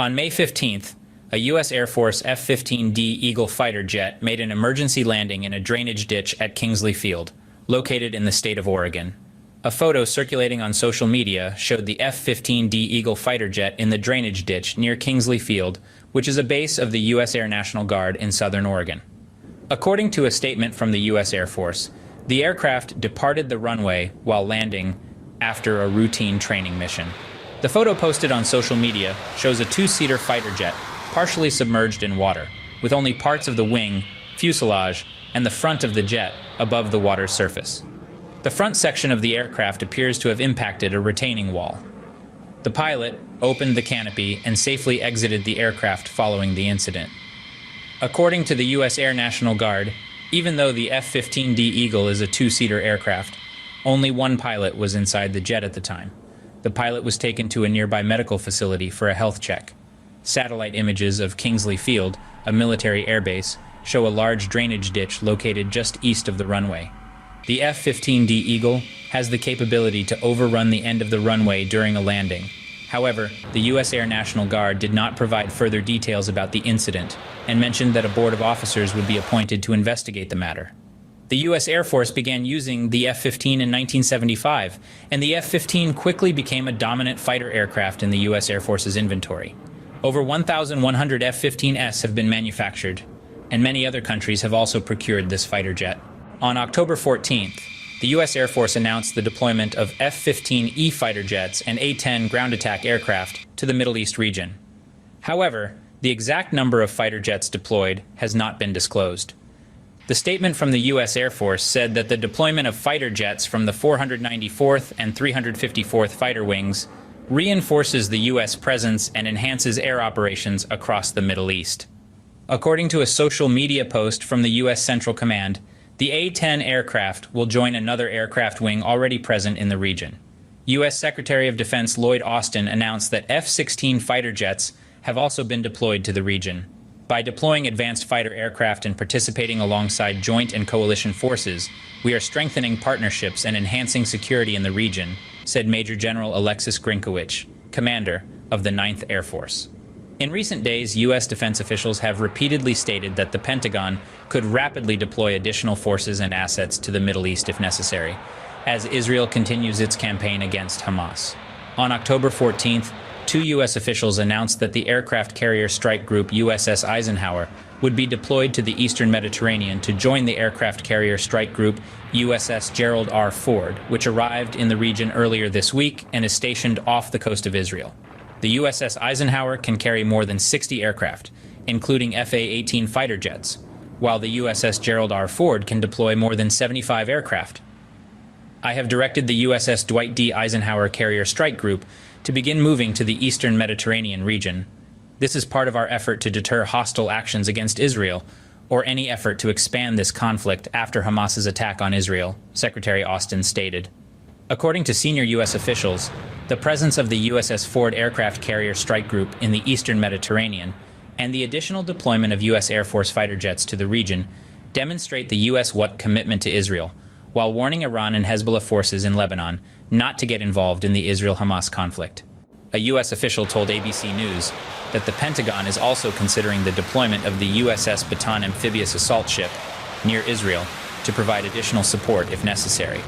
On May 15th, a U.S. Air Force F-15D Eagle fighter jet made an emergency landing in a drainage ditch at Kingsley Field, located in the state of Oregon. A photo circulating on social media showed the F-15D Eagle fighter jet in the drainage ditch near Kingsley Field, which is a base of the U.S. Air National Guard in southern Oregon. According to a statement from the U.S. Air Force, the aircraft departed the runway while landing after a routine training mission. The photo posted on social media shows a two-seater fighter jet partially submerged in water, with only parts of the wing, fuselage, and the front of the jet above the water's surface. The front section of the aircraft appears to have impacted a retaining wall. The pilot opened the canopy and safely exited the aircraft following the incident. According to the U.S. Air National Guard, even though the F-15D Eagle is a two-seater aircraft, only one pilot was inside the jet at the time. The pilot was taken to a nearby medical facility for a health check. Satellite images of Kingsley Field, a military airbase, show a large drainage ditch located just east of the runway. The F-15D Eagle has the capability to overrun the end of the runway during a landing. However, the U.S. Air National Guard did not provide further details about the incident and mentioned that a board of officers would be appointed to investigate the matter. The U.S. Air Force began using the F-15 in 1975, and the F-15 quickly became a dominant fighter aircraft in the U.S. Air Force's inventory. Over 1,100 F-15s have been manufactured, and many other countries have also procured this fighter jet. On October 14th, the U.S. Air Force announced the deployment of F-15E fighter jets and A-10 ground attack aircraft to the Middle East region. However, the exact number of fighter jets deployed has not been disclosed. The statement from the U.S. Air Force said that the deployment of fighter jets from the 494th and 354th Fighter Wings reinforces the U.S. presence and enhances air operations across the Middle East. According to a social media post from the U.S. Central Command, the A-10 aircraft will join another aircraft wing already present in the region. U.S. Secretary of Defense Lloyd Austin announced that F-16 fighter jets have also been deployed to the region. By deploying advanced fighter aircraft and participating alongside joint and coalition forces, we are strengthening partnerships and enhancing security in the region, said Major General Alexis Grinkowicz, commander of the 9th Air Force. In recent days, U.S. defense officials have repeatedly stated that the Pentagon could rapidly deploy additional forces and assets to the Middle East if necessary, as Israel continues its campaign against Hamas. On October 14th, two U.S. officials announced that the aircraft carrier strike group USS Eisenhower would be deployed to the eastern Mediterranean to join the aircraft carrier strike group USS Gerald R. Ford, which arrived in the region earlier this week and is stationed off the coast of Israel. The USS Eisenhower can carry more than 60 aircraft, including FA-18 fighter jets, while the USS Gerald R. Ford can deploy more than 75 aircraft. I have directed the USS Dwight D. Eisenhower Carrier Strike Group to begin moving to the eastern Mediterranean region. This is part of our effort to deter hostile actions against Israel, or any effort to expand this conflict after Hamas's attack on Israel, Secretary Austin stated. According to senior U.S. officials, the presence of the USS Ford Aircraft Carrier Strike Group in the eastern Mediterranean and the additional deployment of U.S. Air Force fighter jets to the region demonstrate the U.S. commitment to Israel, while warning Iran and Hezbollah forces in Lebanon not to get involved in the Israel-Hamas conflict. A U.S. official told ABC News that the Pentagon is also considering the deployment of the USS Bataan amphibious assault ship near Israel to provide additional support if necessary.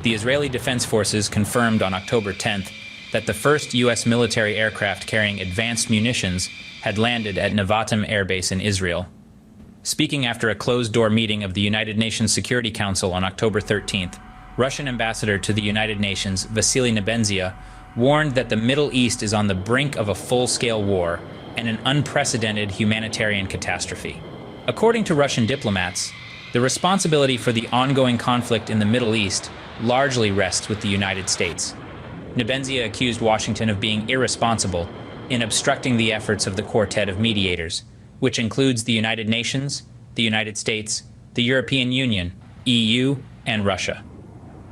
The Israeli Defense Forces confirmed on October 10th that the first U.S. military aircraft carrying advanced munitions had landed at Nevatim Air Base in Israel. Speaking after a closed-door meeting of the United Nations Security Council on October 13th, Russian ambassador to the United Nations, Vasily Nebenzia, warned that the Middle East is on the brink of a full-scale war and an unprecedented humanitarian catastrophe. According to Russian diplomats, the responsibility for the ongoing conflict in the Middle East largely rests with the United States. Nebenzia accused Washington of being irresponsible in obstructing the efforts of the quartet of mediators, which includes the United Nations, the United States, the European Union, EU, and Russia.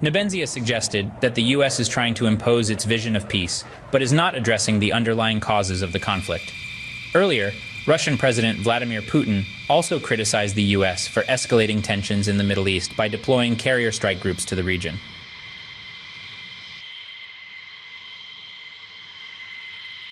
Nebenzia suggested that the U.S. is trying to impose its vision of peace, but is not addressing the underlying causes of the conflict. Earlier, Russian President Vladimir Putin also criticized the U.S. for escalating tensions in the Middle East by deploying carrier strike groups to the region.